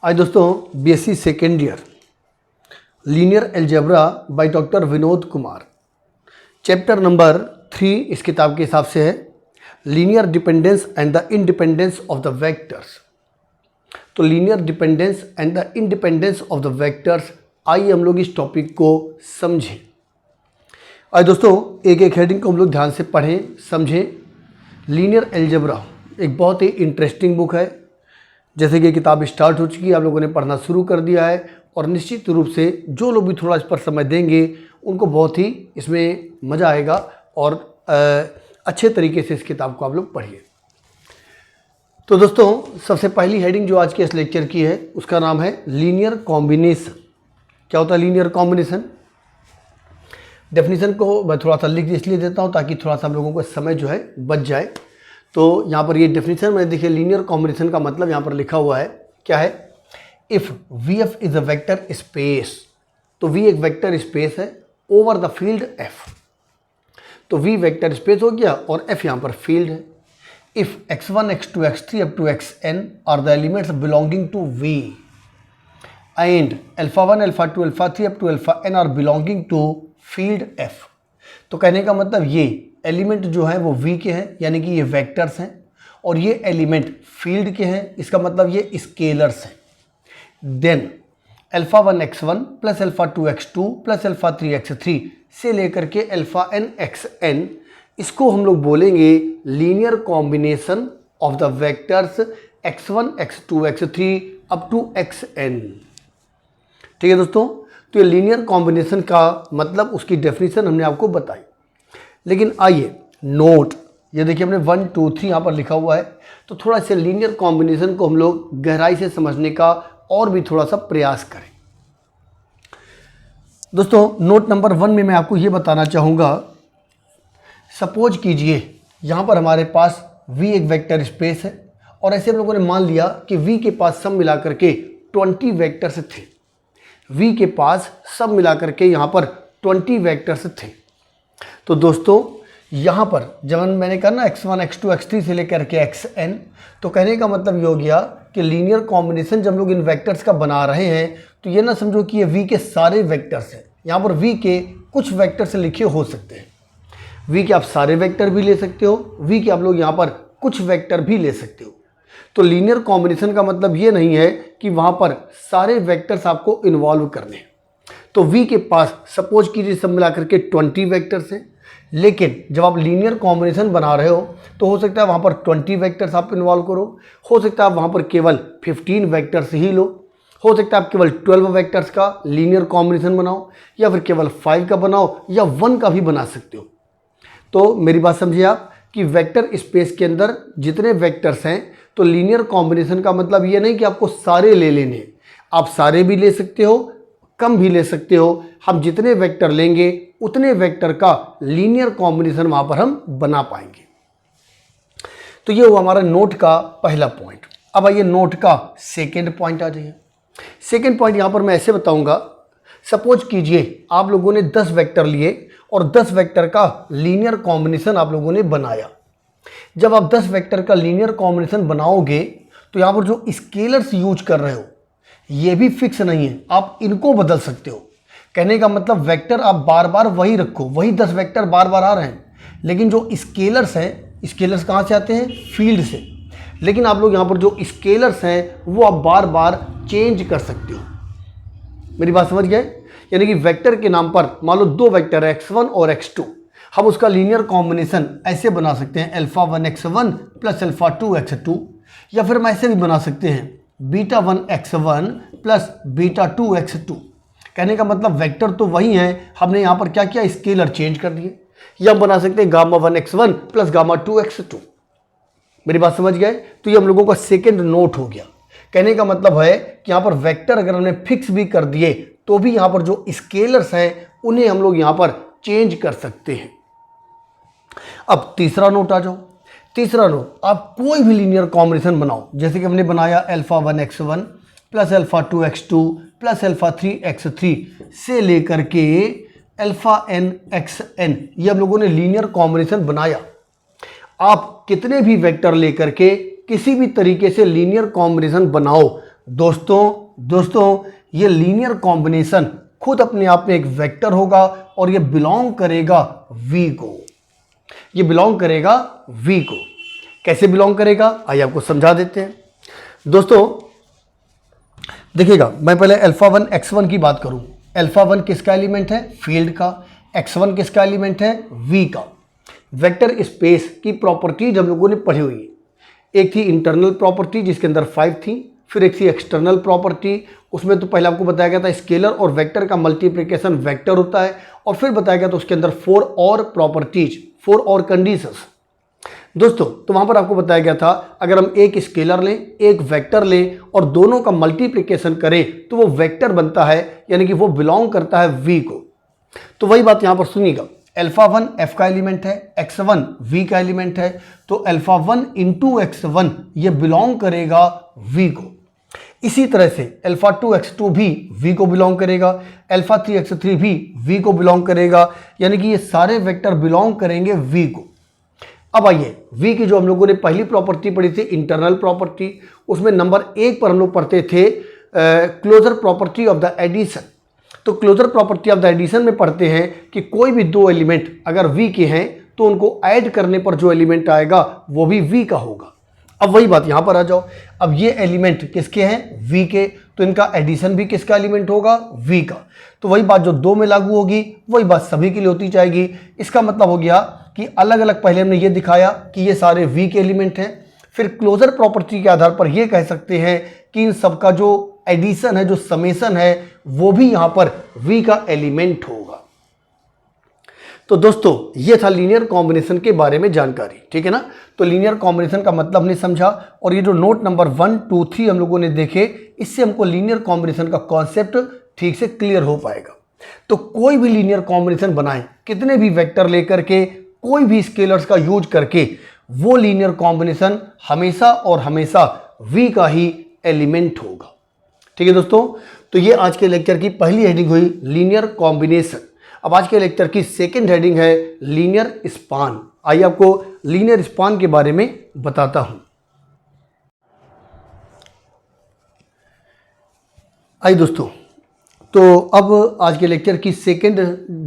आज दोस्तों BSc second year linear algebra by doctor Vinod Kumar, chapter number 3 इस किताब के हिसाब से है linear dependence and the independence of the vectors. तो linear dependence and the independence of the vectors, आइए हम लोग इस टॉपिक को समझें। आज दोस्तों एक एक हेडिंग को हम लोग ध्यान से पढ़ें समझें। लीनियर अलजेब्रा एक बहुत ही इंटरेस्टिंग बुक है। जैसे कि किताब स्टार्ट हो चुकी है, आप लोगों ने पढ़ना शुरू कर दिया है और निश्चित रूप से जो लोग भी थोड़ा इस पर समय देंगे उनको बहुत ही इसमें मज़ा आएगा और अच्छे तरीके से इस किताब को आप लोग पढ़िए। तो दोस्तों सबसे पहली हेडिंग जो आज के इस लेक्चर की है उसका नाम है लीनियर कॉम्बिनेशन। क्या होता है लीनियर कॉम्बिनेशन? डेफिनेशन को मैं थोड़ा सा लिख इसलिए देता हूँ ताकि थोड़ा सा हम लोगों को समय जो है बच जाए। तो यहाँ पर ये डेफिनेशन में देखिए, लीनियर कॉम्बिनेशन का मतलब यहाँ पर लिखा हुआ है क्या है, if V F is a vector space. तो वी एक वेक्टर स्पेस है ओवर द फील्ड एफ। तो वी वेक्टर स्पेस हो गया और एफ यहाँ पर फील्ड है। If x1 x2 x3 up to xn are the elements belonging to V and α1 α2 α3 up to αn are belonging to field F. तो कहने का मतलब ये एलिमेंट जो है वो V के हैं, यानी कि ये वेक्टर्स हैं, और ये एलिमेंट फील्ड के हैं, इसका मतलब ये स्केलर्स हैं। Then α1 x1 plus α2 x2 plus α3 x3 से लेकर के αn xn, इसको हम लोग बोलेंगे linear combination of the vectors x1 x2 x3 up to xn। ठीक है दोस्तों, तो ये लीनियर कॉम्बिनेशन का मतलब उसकी डेफिनेशन हमने आपको बताई। लेकिन आइए नोट, ये देखिए हमने 1 2 3 यहाँ पर लिखा हुआ है, तो थोड़ा से लीनियर कॉम्बिनेशन को हम लोग गहराई से समझने का और भी थोड़ा सा प्रयास करें। दोस्तों नोट नंबर 1 में मैं आपको ये बताना चाहूँगा, सपोज कीजिए यहाँ पर हमारे पास V एक वेक्टर स्पेस है और ऐसे हम लोगों ने मान लिया कि V के पास सब मिला करके 20 वेक्टर्स थे। V के पास सब मिला करके यहाँ पर 20 वेक्टर्स थे। तो दोस्तों यहाँ पर जब मैंने कहा ना x1 x2 x3 से लेकर के xn, तो कहने का मतलब ये हो गया कि लीनियर कॉम्बिनेशन जब लोग इन वेक्टर्स का बना रहे हैं तो ये ना समझो कि ये V के सारे वेक्टर्स हैं। यहाँ पर V के कुछ वेक्टर्स लिखे हो सकते हैं। V के आप सारे वेक्टर भी ले सकते हो, V के आप लोग यहाँ पर कुछ वेक्टर भी ले सकते हो। तो लीनियर कॉम्बिनेशन का मतलब ये नहीं है कि वहाँ पर सारे वेक्टर्स आपको इन्वॉल्व करने हैं। तो V के पास सपोज कीजिए सब मिला करके 20 वेक्टर्स हैं, लेकिन जब आप लीनियर कॉम्बिनेशन बना रहे हो तो हो सकता है वहाँ पर 20 वेक्टर्स आप इन्वॉल्व करो, हो सकता है आप वहाँ पर केवल 15 वेक्टर्स ही लो, हो सकता है आप केवल 12 वेक्टर्स का लीनियर कॉम्बिनेशन बनाओ, या फिर केवल 5 का बनाओ, या 1 का भी बना सकते हो। तो मेरी बात समझिए आप कि वेक्टर स्पेस के अंदर जितने वेक्टर्स हैं, तो लीनियर कॉम्बिनेशन का मतलब ये नहीं कि आपको सारे ले लेने हैं। आप सारे भी ले सकते हो, कम भी ले सकते हो। हम जितने वेक्टर लेंगे उतने वेक्टर का लीनियर कॉम्बिनेशन वहाँ पर हम बना पाएंगे। तो ये हुआ हमारा नोट का पहला पॉइंट। अब आइए नोट का सेकेंड पॉइंट आ जाइए। सेकेंड पॉइंट यहाँ पर मैं ऐसे बताऊँगा, सपोज कीजिए आप लोगों ने 10 वेक्टर लिए और 10 वेक्टर का लीनियर कॉम्बिनेशन आप लोगों ने बनाया। जब आप 10 वेक्टर का लीनियर कॉम्बिनेशन बनाओगे तो यहाँ पर जो स्केलर्स यूज कर रहे हो ये भी फिक्स नहीं है, आप इनको बदल सकते हो। कहने का मतलब वेक्टर आप बार बार वही रखो, वही 10 वेक्टर बार बार आ रहे हैं, लेकिन जो स्केलर्स हैं, स्केलर्स कहाँ से आते हैं? फील्ड से। लेकिन आप लोग यहाँ पर जो स्केलर्स हैं वो आप बार बार चेंज कर सकते हो। मेरी बात समझ गए? यानी कि वेक्टर के नाम पर मान लो 2 वेक्टर है x1 और x2, हम उसका लीनियर कॉम्बिनेशन ऐसे बना सकते हैं α1 x1 प्लस α2 x2, या फिर हम ऐसे भी बना सकते हैं β1 x1 प्लस β2 x2। कहने का मतलब वेक्टर तो वही है, हमने यहाँ पर क्या किया, स्केलर चेंज कर दिए। या हम बना सकते हैं γ1 x1 प्लस γ2 x2। मेरी बात समझ गए? तो ये हम लोगों का सेकेंड नोट हो गया। कहने का मतलब है कि यहाँ पर वेक्टर अगर हमने फिक्स भी कर दिए तो भी यहाँ पर जो स्केलर्स हैं उन्हें हम लोग यहाँ पर चेंज कर सकते हैं। अब तीसरा नोट आ जाओ। तीसरा नोट, आप कोई भी लीनियर कॉम्बिनेशन बनाओ, जैसे कि हमने बनाया α1 x1 plus α2 x2 plus α3 x3 से लेकर के αn xn, ये हम लोगों ने लीनियर कॉम्बिनेशन बनाया। आप कितने भी वेक्टर लेकर के किसी भी तरीके से लीनियर कॉम्बिनेशन बनाओ, दोस्तों ये लीनियर कॉम्बिनेशन खुद अपने आप में एक वेक्टर होगा और ये बिलोंग करेगा V को। ये बिलोंग करेगा V को। कैसे बिलोंग करेगा आइए आपको समझा देते हैं। दोस्तों देखिएगा, मैं पहले अल्फा 1 x1 की बात करूं। अल्फा 1 किसका एलिमेंट है? फील्ड का। x1 किसका एलिमेंट है? V का। वेक्टर स्पेस की प्रॉपर्टीज हम लोगों ने पढ़ी हुई है। एक थी इंटरनल प्रॉपर्टी जिसके अंदर 5 थी, फिर एक थी एक्सटर्नल प्रॉपर्टी, उसमें तो पहले आपको बताया गया था स्केलर और वेक्टर का मल्टीप्लिकेशन वेक्टर होता है, और फिर बताया गया था उसके अंदर 4 और प्रॉपर्टीज, 4 और कंडीशंस। दोस्तों तो वहां पर आपको बताया गया था अगर हम एक स्केलर लें, एक वेक्टर लें और दोनों का मल्टीप्लिकेशन करें तो वो वेक्टर बनता है, यानी कि वो बिलोंग करता है V को। तो वही बात यहां पर सुनिएगा, अल्फा 1 F का एलिमेंट है, x1 V का एलिमेंट है, तो अल्फा 1 इंटू x1 ये बिलोंग करेगा V को। इसी तरह से अल्फा 2 x2 भी V को बिलोंग करेगा, अल्फा 3 x3 भी V को बिलोंग करेगा, यानी कि ये सारे वेक्टर बिलोंग करेंगे V को। अब आइए V की जो हम लोगों ने पहली प्रॉपर्टी पढ़ी थी इंटरनल प्रॉपर्टी, उसमें नंबर 1 पर हम लोग पढ़ते थे closure property of the addition. तो closure property of the addition में पढ़ते हैं कि कोई भी दो एलिमेंट अगर V के हैं तो उनको ऐड करने पर जो एलिमेंट आएगा वो भी V का होगा। अब वही बात यहां पर आ जाओ, अब ये एलिमेंट किसके हैं? V के, तो इनका एडिशन भी किसका एलिमेंट होगा? V का। तो वही बात जो 2 में लागू होगी वही बात सभी के लिए होती जाएगी। इसका मतलब हो गया कि अलग अलग पहले हमने ये दिखाया कि ये सारे V के एलिमेंट हैं, फिर क्लोजर प्रॉपर्टी के आधार पर ये कह सकते हैं कि इन सबका जो एडिशन है, जो समेशन है, वो भी यहां पर V का एलिमेंट होगा। तो दोस्तों ये था लीनियर कॉम्बिनेशन के बारे में जानकारी, ठीक है ना। तो लीनियर कॉम्बिनेशन का मतलब हमने समझा, और ये जो नोट नंबर 1, 2, 3 हम लोगों ने देखे, इससे हमको लीनियर कॉम्बिनेशन का कॉन्सेप्ट ठीक से क्लियर हो पाएगा। तो कोई भी लीनियर कॉम्बिनेशन बनाएं, कितने भी वेक्टर लेकर के, कोई भी स्केलर्स का यूज करके, वो लीनियर कॉम्बिनेशन हमेशा और हमेशा V का ही एलिमेंट होगा। ठीक है दोस्तों, तो ये आज के लेक्चर की पहली हेडिंग हुई लीनियर कॉम्बिनेशन। अब आज के लेक्चर की सेकंड हेडिंग है लीनियर स्पान। आइए आपको लीनियर स्पान के बारे में बताता हूं। आइए दोस्तों, तो अब आज के लेक्चर की सेकंड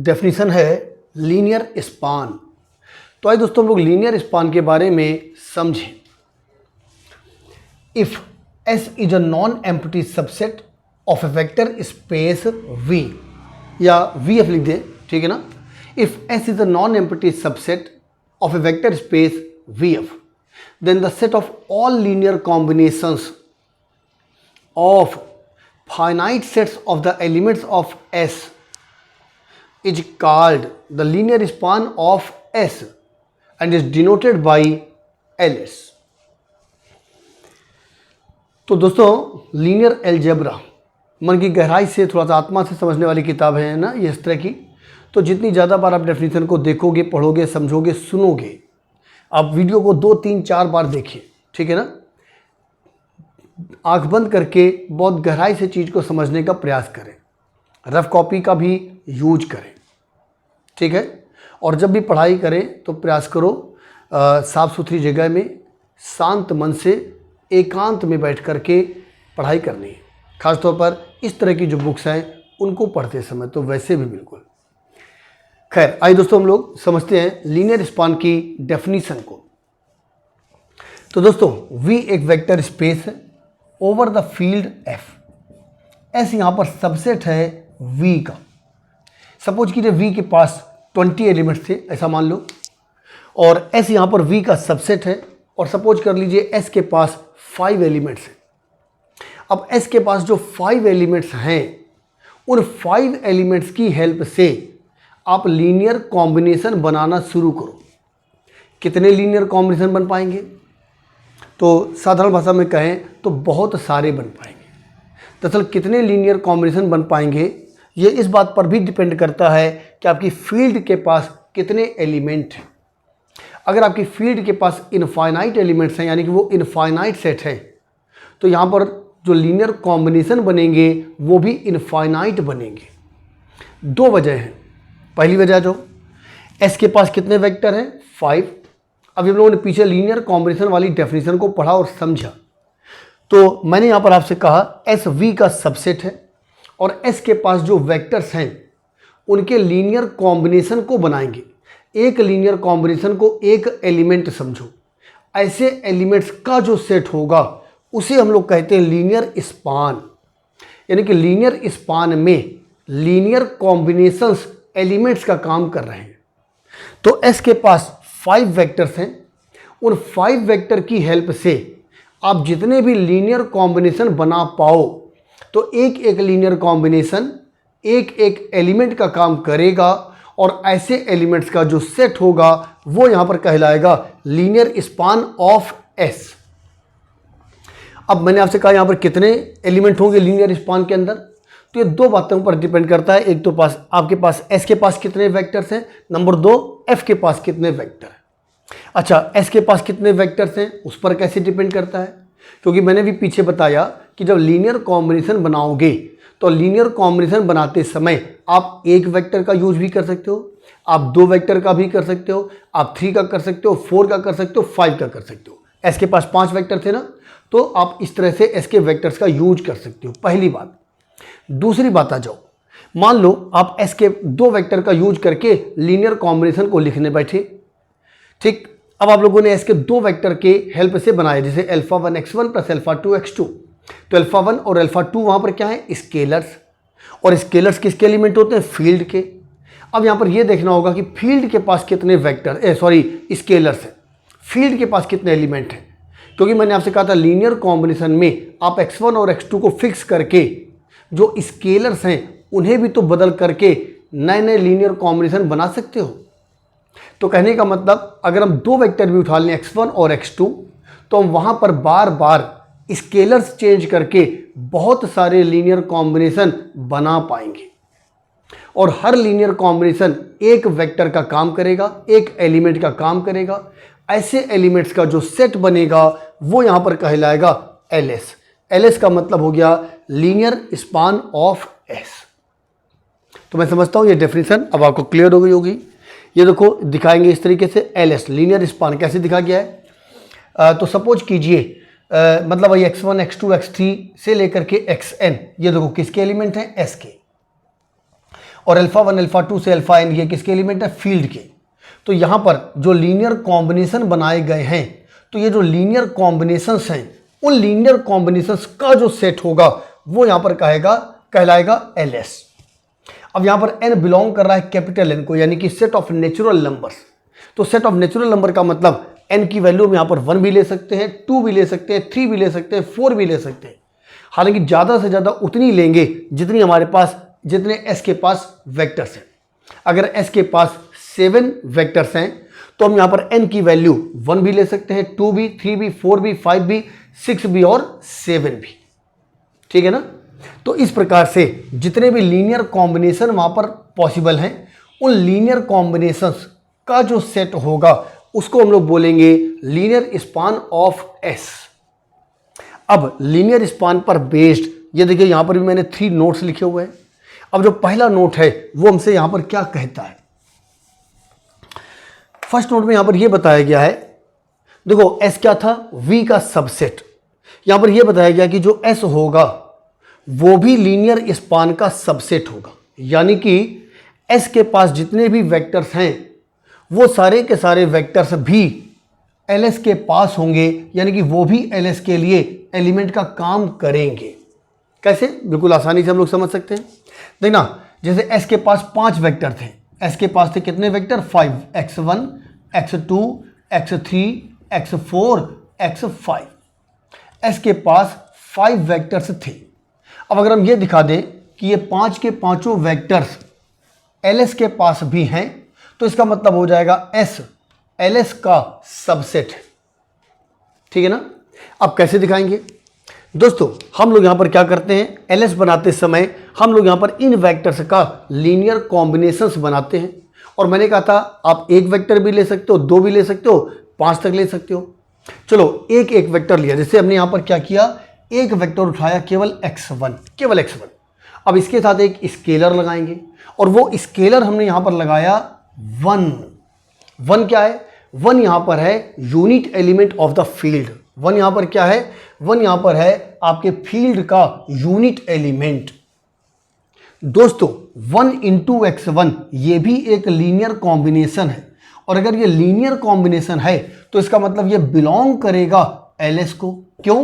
डेफिनेशन है लीनियर स्पान। तो आइए दोस्तों हम लोग लीनियर स्पान के बारे में समझें। If S is a non empty subset of a vector space V, या VF लिख दे, ठीक है ना। If S is a non empty subset of a vector space VF, then the set of all linear combinations of finite sets of the elements of S is called the linear span of S and is denoted by LS। तो दोस्तों linear algebra मन की गहराई से, थोड़ा सा आत्मा से समझने वाली किताब है ना ये इस तरह की। तो जितनी ज़्यादा बार आप डेफिनेशन को देखोगे, पढ़ोगे, समझोगे, सुनोगे, आप वीडियो को 2, 3, 4 बार देखिए, ठीक है ना। आंख बंद करके बहुत गहराई से चीज़ को समझने का प्रयास करें, रफ कॉपी का भी यूज करें, ठीक है। और जब भी पढ़ाई करें तो प्रयास करो साफ़ सुथरी जगह में, शांत मन से, एकांत में बैठ करके पढ़ाई करनी है। ख़ासतौर पर इस तरह की जो बुक्स हैं उनको पढ़ते समय, तो वैसे भी बिल्कुल। खैर आइए दोस्तों हम लोग समझते हैं लीनियर स्पान की डेफिनीशन को। तो दोस्तों V एक वेक्टर स्पेस है over the field F। S यहाँ पर सबसेट है V का। सपोज कीजिए V के पास 20 एलिमेंट्स थे, ऐसा मान लो, और S यहाँ पर V का सबसेट है, और सपोज कर लीजिए S के पास 5 एलिमेंट्स हैं। अब S के पास जो 5 एलिमेंट्स हैं, उन 5 एलिमेंट्स की हेल्प से आप लीनियर कॉम्बिनेशन बनाना शुरू करो। कितने लीनियर कॉम्बिनेशन बन पाएंगे? तो साधारण भाषा में कहें तो बहुत सारे बन पाएंगे। दरअसल कितने लीनियर कॉम्बिनेशन बन पाएंगे ये इस बात पर भी डिपेंड करता है कि आपकी फील्ड के पास कितने एलिमेंट हैं। अगर आपकी फील्ड के पास इनफाइनाइट एलिमेंट्स हैं, यानी कि वो इनफाइनाइट सेट है, तो यहाँ पर जो लीनियर कॉम्बिनेशन बनेंगे वो भी इनफाइनाइट बनेंगे। 2 वजह हैं। पहली वजह जो S के पास कितने वेक्टर हैं? 5। अभी हम लोगों ने पीछे लीनियर कॉम्बिनेशन वाली डेफिनेशन को पढ़ा और समझा, तो मैंने यहां पर आपसे कहा एस वी का सबसेट है और एस के पास जो वेक्टर्स हैं उनके लीनियर कॉम्बिनेशन को बनाएंगे। एक लीनियर कॉम्बिनेशन को एक एलिमेंट समझो, ऐसे एलिमेंट्स का जो सेट होगा उसे हम लोग कहते हैं लीनियर स्पान। यानी कि लीनियर स्पान में लीनियर कॉम्बिनेशंस एलिमेंट्स का काम कर रहे हैं। तो एस के पास 5 वेक्टर्स हैं, उन 5 वेक्टर की हेल्प से आप जितने भी लीनियर कॉम्बिनेशन बना पाओ तो एक एक लीनियर कॉम्बिनेशन एक एक एलिमेंट का काम करेगा और ऐसे एलिमेंट्स का जो सेट होगा वो यहां पर कहलाएगा लीनियर स्पान ऑफ एस। अब मैंने आपसे कहा यहां पर कितने एलिमेंट होंगे लीनियर स्पान के अंदर, तो ये 2 बातों पर डिपेंड करता है। एक तो आपके पास एस के पास कितने वेक्टर्स हैं, नंबर 2 एफ के पास कितने वेक्टर हैं। अच्छा, एस के पास कितने वेक्टर्स हैं उस पर कैसे डिपेंड करता है, क्योंकि मैंने भी पीछे बताया कि जब लीनियर कॉम्बिनेशन बनाओगे तो लीनियर कॉम्बिनेशन बनाते समय आप 1 वेक्टर का यूज भी कर सकते हो, आप 2 वेक्टर का भी कर सकते हो, आप 3 का कर सकते हो, 4 का कर सकते हो, 5 का कर सकते हो। एस के पास 5 वेक्टर थे ना, तो आप इस तरह से एस के वेक्टर्स का यूज कर सकते हो, पहली बात। दूसरी बात आ जाओ, मान लो आप एस के 2 वेक्टर का यूज करके लीनियर कॉम्बिनेशन को लिखने बैठे, ठीक। अब आप लोगों ने एस के 2 वेक्टर के हेल्प से बनाए, जैसे alpha 1 x1 plus alpha 2 x2। तो अल्फा 1 और अल्फा 2 वहां पर क्या है, स्केलर्स, और स्केलर्स किसके एलिमेंट होते हैं, फील्ड के। अब यहां पर यह देखना होगा कि फील्ड के पास कितने वेक्टर स्केलर्स हैं, फील्ड के पास कितने एलिमेंट हैं, क्योंकि मैंने आपसे कहा था लीनियर कॉम्बिनेशन में आप x1 और x2 को फिक्स करके जो स्केलर्स हैं उन्हें भी तो बदल करके नए नए लीनियर कॉम्बिनेशन बना सकते हो। तो कहने का मतलब अगर हम 2 वेक्टर भी उठा लें x1 और x2 तो हम वहां पर बार बार स्केलर्स चेंज करके बहुत सारे लीनियर कॉम्बिनेशन बना पाएंगे और हर लीनियर कॉम्बिनेशन एक वेक्टर का काम करेगा, एक एलिमेंट का काम करेगा। ऐसे एलिमेंट्स का जो सेट बनेगा वो यहां पर कहलाएगा एलएस। एलएस का मतलब हो गया लीनियर स्पान ऑफ एस। तो मैं समझता हूं ये डेफिनेशन अब आपको क्लियर हो गई होगी। ये देखो दिखाएंगे इस तरीके से, एलएस लीनियर स्पान कैसे दिखा गया है। तो सपोज कीजिए मतलब भाई x1 x2 x3 से लेकर के xn, ये देखो किसके एलिमेंट हैं, एस के। और अल्फा 1 अल्फा 2 से अल्फा n ये किसके एलिमेंट है, फील्ड के। तो यहां पर जो लीनियर कॉम्बिनेशन बनाए गए हैं, तो ये जो लीनियर कॉम्बिनेशंस हैं उन लीनियर कॉम्बिनेशंस का जो सेट होगा वो यहां पर कहलाएगा एलएस। अब यहां पर n बिलोंग कर रहा है कैपिटल N को, यानी कि सेट ऑफ नेचुरल नंबर्स। तो सेट ऑफ नेचुरल नंबर का मतलब n की वैल्यू हम यहां पर 1 भी ले सकते हैं, 2 भी ले सकते हैं, 3 भी ले सकते हैं, 4 भी ले सकते हैं। हालांकि ज़्यादा से ज़्यादा उतनी लेंगे जितने s के पास वेक्टर्स हैं। अगर s के पास 7 वेक्टर्स हैं तो हम यहां पर n की वैल्यू 1 भी ले सकते हैं, 2 भी, 3 भी, 4 भी, 5 भी, 6 भी और 7 भी, ठीक है ना। तो इस प्रकार से जितने भी लीनियर कॉम्बिनेशन वहां पर पॉसिबल हैं उन लीनियर कॉम्बिनेशंस का जो सेट होगा उसको हम लोग बोलेंगे लीनियर स्पान ऑफ एस। अब लीनियर स्पान पर बेस्ड ये देखिए यहां पर भी मैंने 3 नोट्स लिखे हुए हैं। अब जो पहला नोट है वो हमसे यहां पर क्या कहता है, फर्स्ट नोट में यहां पर यह बताया गया है, देखो एस क्या था, वी का सबसेट। यहां पर यह बताया गया कि जो एस होगा वो भी लीनियर स्पान का सबसेट होगा, यानी कि एस के पास जितने भी वेक्टर्स हैं वो सारे के सारे वेक्टर्स भी एलएस के पास होंगे, यानी कि वो भी एलएस के लिए एलिमेंट का काम करेंगे। कैसे, बिल्कुल आसानी से हम लोग समझ सकते हैं। देखना, जैसे एस के पास 5 वेक्टर थे, एस के पास थे कितने vector, 5, x1 x2 x3 x4 x5। S के पास 5 वेक्टर्स थे। अब अगर हम ये दिखा दें कि ये 5 के पांचों वेक्टर्स एलएस के पास भी हैं तो इसका मतलब हो जाएगा एस एलएस का सबसेट है, ठीक है ना। अब कैसे दिखाएंगे दोस्तों, हम लोग यहां पर क्या करते हैं, एलएस बनाते समय हम लोग यहां पर इन वेक्टर्स का लीनियर कॉम्बिनेशंस बनाते हैं। और मैंने कहा था आप 1 वेक्टर भी ले सकते हो, 2 भी ले सकते हो, 5 तक ले सकते हो। चलो एक एक वेक्टर लिया, जैसे हमने यहां पर क्या किया, एक वेक्टर उठाया केवल x1, केवल x1। अब इसके साथ एक स्केलर लगाएंगे और वो स्केलर हमने यहां पर लगाया 1। 1 क्या है, 1 यहां पर है unit element of the field. One यहाँ पर क्या है? वन यहाँ पर है आपके फील्ड का यूनिट एलिमेंट। दोस्तों 1 इंटू एक्स वन ये भी एक लीनियर कॉम्बिनेशन है, और अगर ये लीनियर कॉम्बिनेशन है तो इसका मतलब ये बिलोंग करेगा एलएस को। क्यों?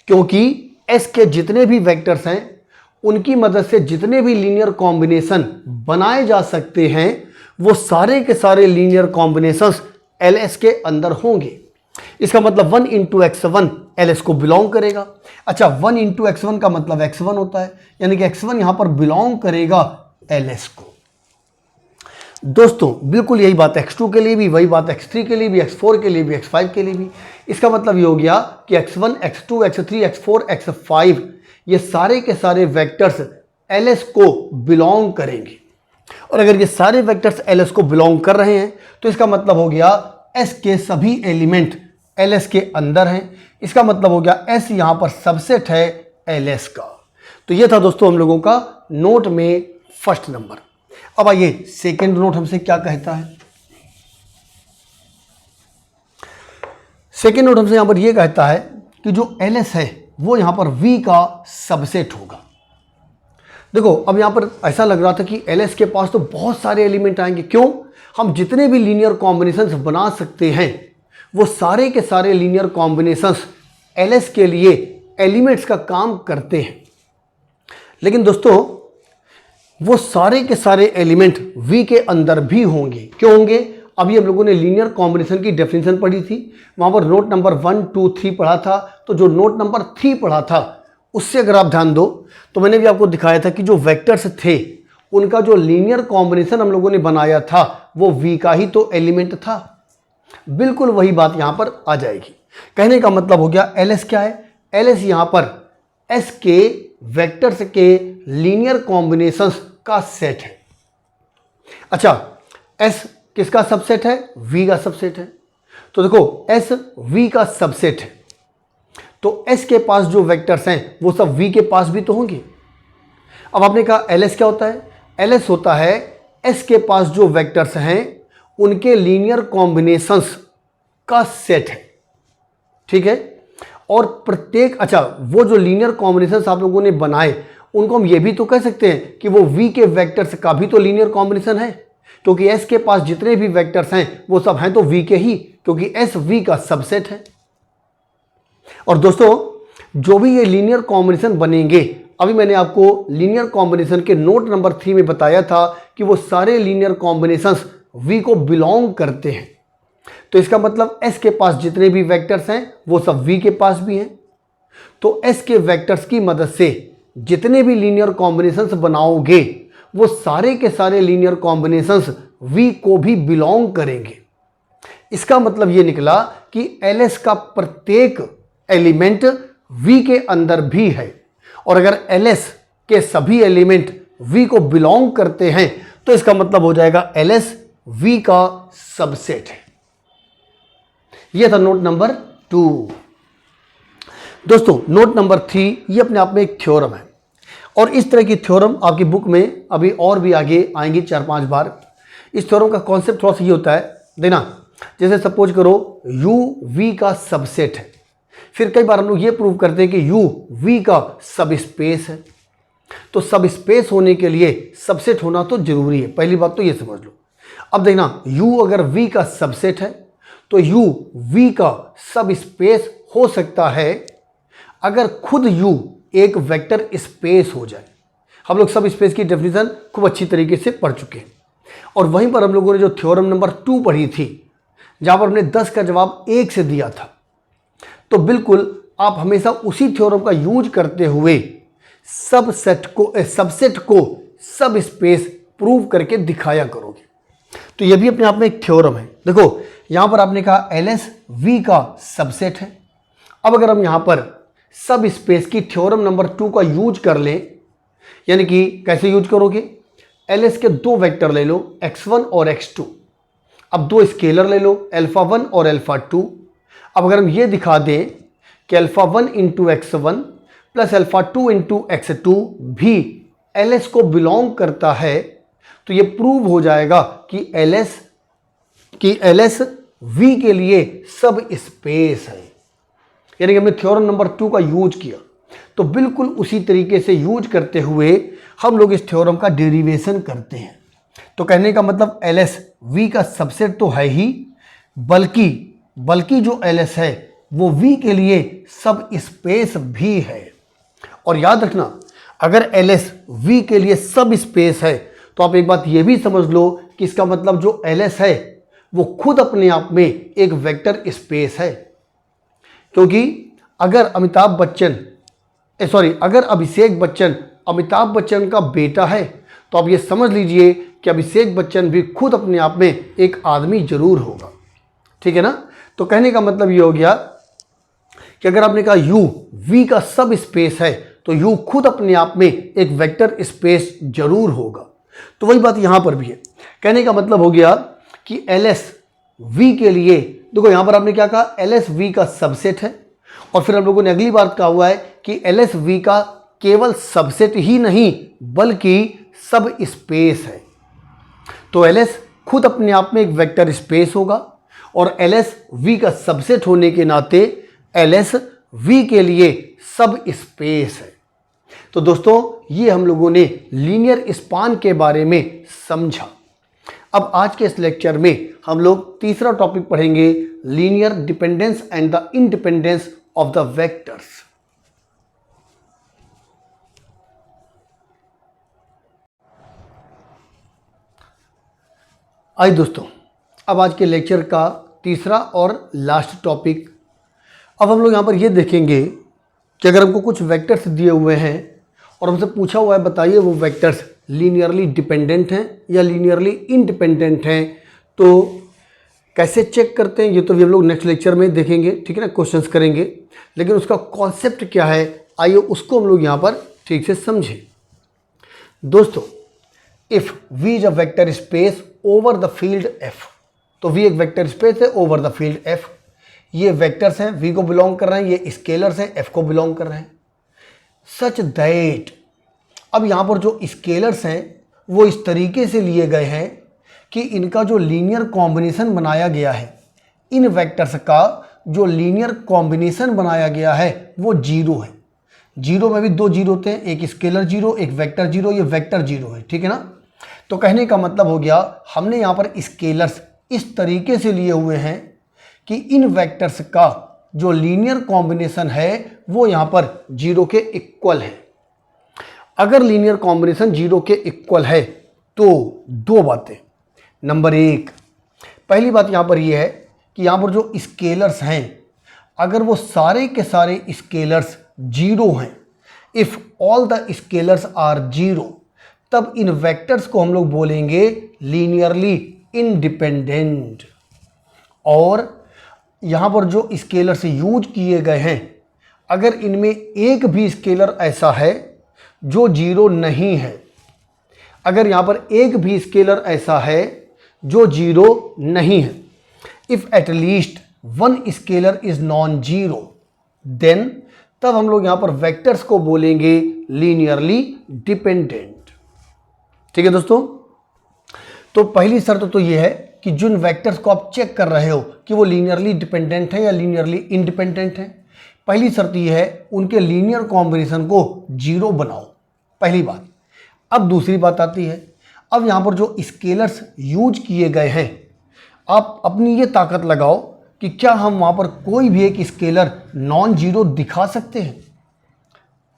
क्योंकि एस के जितने भी वेक्टर्स हैं उनकी मदद से जितने भी लीनियर कॉम्बिनेशन बनाए जा सकते हैं वो सारे के सारे लीनियर कॉम्बिनेशंस एलएस के अंदर होंगे। इसका मतलब 1 इंटू एक्स वन एलएस को बिलोंग करेगा। अच्छा, 1 इंटू एक्स वन का मतलब x1 होता है, यानी कि x1 यहां पर बिलोंग करेगा एलएस को। दोस्तों बिल्कुल यही बात x2 के लिए भी, वही बात x3 के लिए भी, x4 के लिए भी, x5 के लिए भी। इसका मतलब ये हो गया कि x1, x2, x3, x4, x5 ये सारे के सारे वेक्टर्स एलएस को बिलोंग करेंगे। और अगर ये सारे वेक्टर्स एलएस को बिलोंग कर रहे हैं तो इसका मतलब हो गया एस के सभी एलिमेंट एलएस के अंदर हैं। इसका मतलब हो गया एस यहां पर सबसेट है एलएस का। तो ये था दोस्तों हम लोगों का नोट में फर्स्ट नंबर। अब आइए सेकंड नोट हमसे क्या कहता है। सेकंड नोट हमसे यहां पर यह कहता है कि जो एलएस है वो यहां पर वी का सबसेट होगा। देखो अब यहां पर ऐसा लग रहा था कि एलएस के पास तो बहुत सारे एलिमेंट आएंगे। क्यों? हम जितने भी लीनियर कॉम्बिनेशंस बना सकते हैं वो सारे के सारे लीनियर कॉम्बिनेशंस एलएस के लिए एलिमेंट्स का काम करते हैं। लेकिन दोस्तों वो सारे के सारे एलिमेंट वी के अंदर भी होंगे। क्यों होंगे? अभी हम लोगों ने लीनियर कॉम्बिनेशन की डेफिनेशन पढ़ी थी, वहां पर नोट नंबर 1, 2, 3 पढ़ा था। तो जो नोट नंबर 3 पढ़ा था उससे अगर आप ध्यान दो तो मैंने भी आपको दिखाया था कि जो वेक्टर्स थे उनका जो लीनियर कॉम्बिनेशन हम लोगों ने बनाया था वो वी का ही तो एलिमेंट था। बिल्कुल वही बात यहां पर आ जाएगी। कहने का मतलब हो गया एलएस क्या है? एलएस यहां पर एस के वेक्टर्स के लीनियर कॉम्बिनेशंस का सेट है। अच्छा, एस किसका सबसेट है? वी का सबसेट है। तो देखो एस वी का सबसेट है तो एस के पास जो वेक्टर्स हैं वो सब वी के पास भी तो होंगे। अब आपने कहा एलएस क्या होता है? एलएस होता है एस के पास जो वेक्टर्स हैं उनके लीनियर कॉम्बिनेशंस का सेट है। ठीक है? और प्रत्येक, अच्छा वो जो लीनियर कॉम्बिनेशंस आप लोगों ने बनाए उनको हम ये भी तो कह सकते हैं कि वो वी के वेक्टर्स का भी तो लीनियर कॉम्बिनेशन है, क्योंकि एस के पास जितने भी वेक्टर्स हैं वो सब हैं तो वी के ही, क्योंकि एस वी का सबसेट है। और दोस्तों जो भी ये लीनियर कॉम्बिनेशन बनेंगे, अभी मैंने आपको लीनियर कॉम्बिनेशन के नोट नंबर 3 में बताया था कि वो सारे लीनियर कॉम्बिनेशंस वी को बिलोंग करते हैं। तो इसका मतलब एस के पास जितने भी वेक्टर्स हैं वो सब वी के पास भी हैं। तो एस के वेक्टर्स की मदद से जितने भी लीनियर कॉम्बिनेशंस बनाओगे वो सारे के सारे लीनियर कॉम्बिनेशंस वी को भी बिलोंग करेंगे। इसका मतलब ये निकला कि एलएस का प्रत्येक एलिमेंट वी के अंदर भी है, और अगर एलएस के सभी एलिमेंट वी को बिलोंग करते हैं तो इसका मतलब हो जाएगा एलएस वी का सबसेट है। यह था नोट नंबर 2। दोस्तों नोट नंबर 3 ये अपने आप में एक थ्योरम है, और इस तरह की थ्योरम आपकी बुक में अभी और भी आगे आएंगी 4-5 बार। इस थ्योरम का कॉन्सेप्ट थोड़ा सा ये होता है, देना जैसे सपोज करो u v का सबसेट है, फिर कई बार हम लोग ये प्रूव करते हैं कि u v का सब स्पेस है। तो सब स्पेस होने के लिए सबसेट होना तो जरूरी है, पहली बात तो ये समझ लो। अब देखना u अगर v का सबसेट है तो u v का सब स्पेस हो सकता है अगर खुद u एक वेक्टर स्पेस हो जाए। हम लोग सब स्पेस की डेफिनेशन खूब अच्छी तरीके से पढ़ चुके हैं, और वहीं पर हम लोगों ने जो थ्योरम नंबर 2 पढ़ी थी जहां पर हमने 10 का जवाब 1 से दिया था, तो बिल्कुल आप हमेशा उसी थ्योरम का यूज करते हुए सबसेट को सब स्पेस प्रूव करके दिखाया करोगे। तो यह भी अपने आप में एक थ्योरम है। देखो यहां पर आपने कहा एलएस वी का सबसेट है। अब अगर हम यहां पर सब स्पेस की थ्योरम नंबर 2 का यूज कर लें, यानी कि कैसे यूज करोगे? एलएस के 2 वेक्टर ले लो x1 और x2। अब 2 स्केलर ले लो α1 और α2। अब अगर हम ये दिखा दें कि α1 into x1 plus α2 into x2 भी एलएस को बिलोंग करता है, तो ये प्रूव हो जाएगा कि एलएस वी के लिए सब स्पेस है। यानी कि हमने थ्योरम नंबर 2 का यूज किया। तो बिल्कुल उसी तरीके से यूज करते हुए हम लोग इस थ्योरम का डेरिवेशन करते हैं। तो कहने का मतलब LS V का सबसेट तो है ही, बल्कि जो LS है वो V के लिए सब स्पेस भी है। और याद रखना, अगर LS V के लिए सब स्पेस है तो आप एक बात ये भी समझ लो कि इसका मतलब जो LS है वो खुद अपने आप में एक वेक्टर स्पेस है। क्योंकि अगर अगर अभिषेक बच्चन अमिताभ बच्चन का बेटा है तो आप ये समझ लीजिए कि अभिषेक बच्चन भी खुद अपने आप में एक आदमी जरूर होगा। ठीक है ना। तो कहने का मतलब ये हो गया कि अगर आपने कहा U V का सब स्पेस है तो U खुद अपने आप में एक वेक्टर स्पेस जरूर होगा। तो वही बात यहां पर भी है। कहने का मतलब हो गया कि LS V के लिए, देखो यहां पर आपने क्या कहा, LS V का सबसेट है। और फिर हम लोगों ने अगली बात कहा हुआ है कि LS V का केवल सबसेट ही नहीं बल्कि सब स्पेस है। तो LS खुद अपने आप में एक वेक्टर स्पेस होगा और LS V का सबसेट होने के नाते LS V के लिए सब स्पेस है। तो दोस्तों ये हम लोगों ने लीनियर स्पान के बारे में समझा। अब आज के इस लेक्चर में हम लोग तीसरा टॉपिक पढ़ेंगे, linear dependence and the independence of the vectors. आइए दोस्तों, अब आज के लेक्चर का तीसरा और लास्ट टॉपिक, अब हम लोग यहाँ पर ये देखेंगे कि अगर हमको कुछ वेक्टर्स दिए हुए हैं और हमसे पूछा हुआ है बताइए वो वेक्टर्स लीनियरली डिपेंडेंट हैं या लीनियरली इंडिपेंडेंट हैं, तो कैसे चेक करते हैं ये तो भी हम लोग नेक्स्ट लेक्चर में देखेंगे। ठीक है ना, क्वेश्चंस करेंगे, लेकिन उसका कॉन्सेप्ट क्या है आइए उसको हम लोग यहाँ पर ठीक से समझें। दोस्तों if V is a vector space over the field F, तो V एक वेक्टर स्पेस है ओवर द फील्ड F। ये वेक्टर्स हैं, V को बिलोंग कर रहे हैं, ये स्केलर्स हैं, F को बिलोंग कर रहे हैं। सच दैट, अब यहाँ पर जो स्केलर्स हैं वो इस तरीके से लिए गए हैं कि इनका जो लीनियर कॉम्बिनेशन बनाया गया है, इन वेक्टर्स का जो लीनियर कॉम्बिनेशन बनाया गया है वो जीरो है। जीरो में भी दो जीरो होते हैं, एक स्केलर जीरो एक वेक्टर जीरो, ये वेक्टर जीरो है। ठीक है ना। तो कहने का मतलब हो गया हमने यहाँ पर स्केलर्स इस तरीके से लिए हुए हैं कि इन वेक्टर्स का जो लीनियर कॉम्बिनेशन है वो यहाँ पर जीरो के इक्वल है। अगर लीनियर कॉम्बिनेशन जीरो के इक्वल है तो दो बातें, नंबर एक, पहली बात यहाँ पर यह है कि यहाँ पर जो स्केलर्स हैं अगर वो सारे के सारे स्केलर्स जीरो हैं, if all the scalars are zero, तब इन वेक्टर्स को हम लोग बोलेंगे लीनियरली इंडिपेंडेंट। और यहाँ पर जो स्केलर्स यूज किए गए हैं अगर इनमें एक भी स्केलर ऐसा है जो जीरो नहीं है, अगर यहाँ पर एक भी स्केलर ऐसा है जो जीरो नहीं है, if at least one scalar is non zero, then तब हम लोग यहाँ पर वेक्टर्स को बोलेंगे लीनियरली डिपेंडेंट। ठीक है दोस्तों। तो पहली शर्त तो ये है कि जिन वेक्टर्स को आप चेक कर रहे हो कि वो लीनियरली डिपेंडेंट है या लीनियरली इंडिपेंडेंट है, पहली शर्त ये है उनके लीनियर कॉम्बिनेशन को जीरो बनाओ, पहली बात। अब दूसरी बात आती है, अब यहाँ पर जो स्केलर्स यूज किए गए हैं आप अपनी ये ताकत लगाओ कि क्या हम वहाँ पर कोई भी एक स्केलर नॉन जीरो दिखा सकते हैं।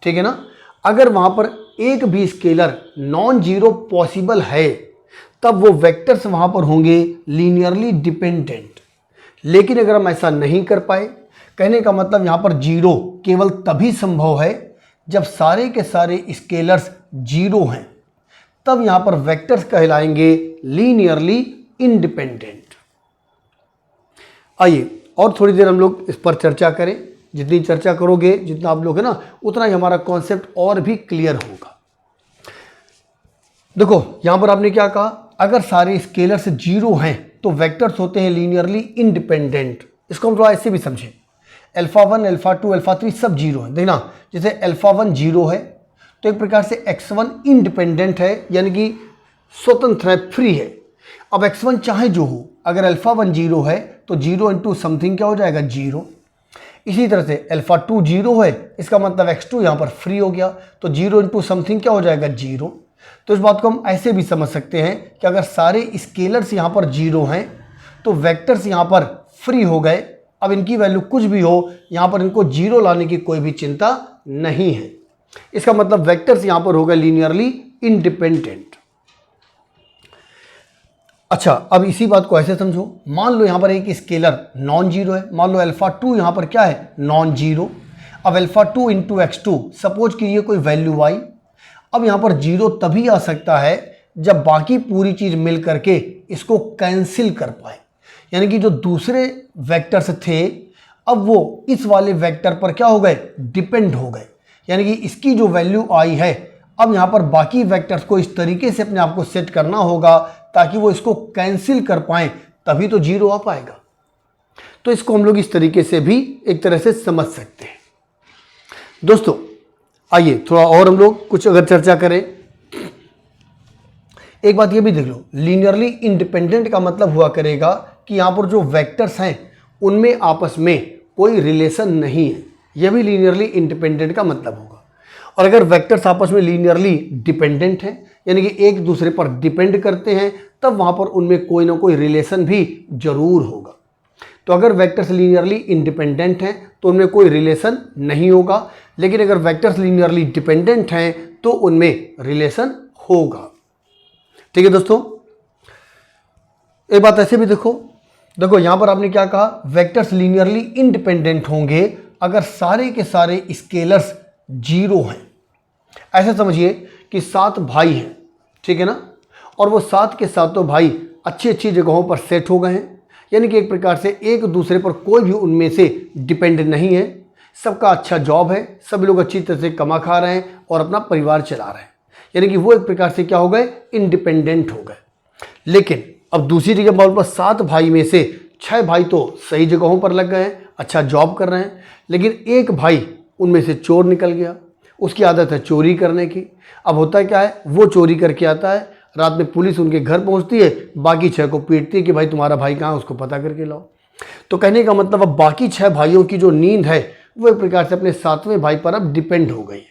ठीक है ना। अगर वहाँ पर एक भी स्केलर नॉन जीरो पॉसिबल है तब वो वेक्टर्स वहाँ पर होंगे लीनियरली डिपेंडेंट। लेकिन अगर हम ऐसा नहीं कर पाए, कहने का मतलब यहाँ पर जीरो केवल तभी संभव है जब सारे के सारे स्केलर्स जीरो हैं, तब यहाँ पर वेक्टर्स कहलाएंगे लीनियरली इंडिपेंडेंट। आइए और थोड़ी देर हम लोग इस पर चर्चा करें। जितनी चर्चा करोगे, जितना आप लोग है ना, उतना ही हमारा कॉन्सेप्ट और भी क्लियर होगा। देखो यहाँ पर आपने क्या कहा, अगर सारे स्केलर्स जीरो हैं तो वेक्टर्स होते हैं लीनियरली इंडिपेंडेंट। इसको हम थोड़ा ऐसे भी समझें, अल्फा 1 अल्फा 2 अल्फा 3 सब जीरो है। देखना, जैसे अल्फा 1 जीरो है तो एक प्रकार से x1 इंडिपेंडेंट है, यानी कि स्वतंत्र है, फ्री है। अब x1 चाहे जो हो, अगर अल्फा 1 जीरो है तो जीरो इंटू समथिंग क्या हो जाएगा, जीरो। इसी तरह से अल्फा 2 0 है, इसका मतलब x2 यहाँ पर फ्री हो गया, तो 0 इंटू समथिंग क्या हो जाएगा 0। तो इस बात को हम ऐसे भी समझ सकते हैं कि अगर सारे स्केलर्स यहाँ पर 0 हैं तो वेक्टर्स यहाँ पर फ्री हो गए। अब इनकी वैल्यू कुछ भी हो, यहाँ पर इनको 0 लाने की कोई भी चिंता नहीं है। इसका मतलब वेक्टर्स यहाँ पर हो गए लीनियरली इंडिपेंडेंट। अच्छा, अब इसी बात को ऐसे समझो, मान लो यहाँ पर एक स्केलर नॉन जीरो है, मान लो अल्फा 2 यहाँ पर क्या है नॉन जीरो। अब अल्फा 2 इंटू x2 सपोज कीजिए कोई वैल्यू y। अब यहाँ पर 0 तभी आ सकता है जब बाकी पूरी चीज़ मिल करके इसको कैंसिल कर पाए, यानी कि जो दूसरे वेक्टर्स थे अब वो इस वाले वेक्टर पर क्या हो गए डिपेंड हो गए, यानी कि इसकी जो वैल्यू आई है अब यहाँ पर बाकी वेक्टर्स को इस तरीके से अपने आप को सेट करना होगा ताकि वो इसको कैंसिल कर पाएं, तभी तो 0 आ पाएगा। तो इसको हम लोग इस तरीके से भी एक तरह से समझ सकते हैं। दोस्तों आइए थोड़ा और हम लोग कुछ अगर चर्चा करें। एक बात ये भी देख लो, लीनियरली इंडिपेंडेंट का मतलब हुआ करेगा कि यहाँ पर जो वेक्टर्स हैं उनमें आपस में कोई रिलेशन नहीं है, यह भी लीनियरली इंडिपेंडेंट का मतलब होगा। और अगर वेक्टर्स आपस में लीनियरली डिपेंडेंट हैं, यानी कि एक दूसरे पर डिपेंड करते हैं, तब वहाँ पर उनमें कोई ना कोई रिलेशन भी जरूर होगा। तो अगर वेक्टर्स लीनियरली इंडिपेंडेंट हैं तो उनमें कोई रिलेशन नहीं होगा, लेकिन अगर वेक्टर्स लीनियरली डिपेंडेंट हैं तो उनमें रिलेशन होगा। ठीक है दोस्तों, एक बात ऐसे भी देखो यहाँ पर आपने क्या कहा, वेक्टर्स लीनियरली इंडिपेंडेंट होंगे अगर सारे के सारे स्केलर्स 0 हैं। ऐसे समझिए कि 7 भाई हैं, ठीक है ना, और वो 7 के सातों भाई अच्छी अच्छी जगहों पर सेट हो गए हैं, यानी कि एक प्रकार से एक दूसरे पर कोई भी उनमें से डिपेंड नहीं है, सबका अच्छा जॉब है, सभी लोग अच्छी तरह से कमा खा रहे हैं और अपना परिवार चला रहे हैं, यानी कि वो एक प्रकार से क्या हो गए इंडिपेंडेंट हो गए। लेकिन अब दूसरी जगह मान लो 7 भाई में से 6 भाई तो सही जगहों पर लग गए हैं, अच्छा जॉब कर रहे हैं, लेकिन एक भाई उनमें से चोर निकल गया, उसकी आदत है चोरी करने की। अब होता क्या है, वो चोरी करके आता है, रात में पुलिस उनके घर पहुंचती है, बाकी 6 को पीटती है कि भाई तुम्हारा भाई कहाँ है, उसको पता करके लाओ। तो कहने का मतलब अब बाकी 6 भाइयों की जो नींद है वो एक प्रकार से अपने 7वें भाई पर अब डिपेंड हो गई है।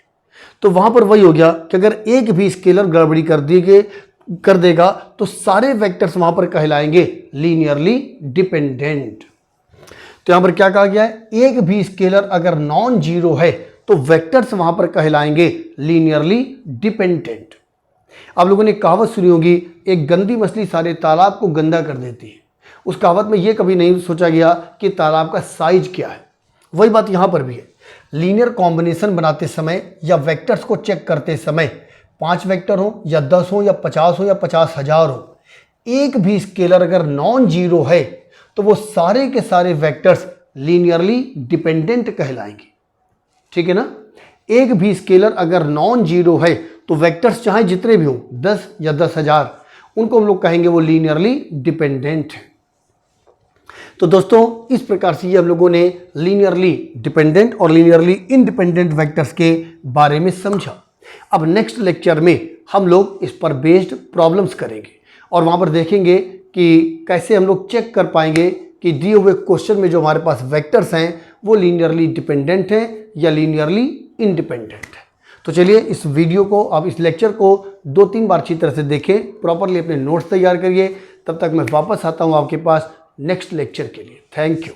तो वहाँ पर वही हो गया कि अगर एक भी स्केलर गड़बड़ी कर देगा तो सारे वेक्टर्स वहाँ पर कहलाएंगे लीनियरली डिपेंडेंट। तो यहाँ पर क्या कहा गया है, एक भी स्केलर अगर नॉन जीरो है तो वेक्टर्स वहां पर कहलाएंगे लीनियरली डिपेंडेंट। आप लोगों ने कहावत सुनी होगी, एक गंदी मछली सारे तालाब को गंदा कर देती है। उस कहावत में यह कभी नहीं सोचा गया कि तालाब का साइज क्या है। वही बात यहां पर भी है, लीनियर कॉम्बिनेशन बनाते समय या वेक्टर्स को चेक करते समय 5 वेक्टर हो या 10 हो या 50 हो या 50,000 हो, एक भी स्केलर अगर नॉन जीरो है तो वो सारे के सारे वेक्टर्स लीनियरली डिपेंडेंट कहलाएंगे। ठीक है ना, एक भी स्केलर अगर नॉन जीरो है तो वेक्टर्स चाहे जितने भी हो 10 या 10,000, उनको हम लोग कहेंगे वो लीनियरली डिपेंडेंट है। तो दोस्तों इस प्रकार से ये हम लोगों ने लीनियरली डिपेंडेंट और लीनियरली इंडिपेंडेंट वेक्टर्स के बारे में समझा। अब नेक्स्ट लेक्चर में हम लोग इस पर बेस्ड प्रॉब्लम्स करेंगे और वहाँ पर देखेंगे कि कैसे हम लोग चेक कर पाएंगे कि दिए हुए क्वेश्चन में जो हमारे पास वेक्टर्स हैं वो लीनियरली डिपेंडेंट हैं या लीनियरली इंडिपेंडेंट है। तो चलिए इस वीडियो को, आप इस लेक्चर को 2-3 बार अच्छी तरह से देखें, प्रॉपरली अपने नोट्स तैयार करिए। तब तक मैं वापस आता हूँ आपके पास नेक्स्ट लेक्चर के लिए। Thank you.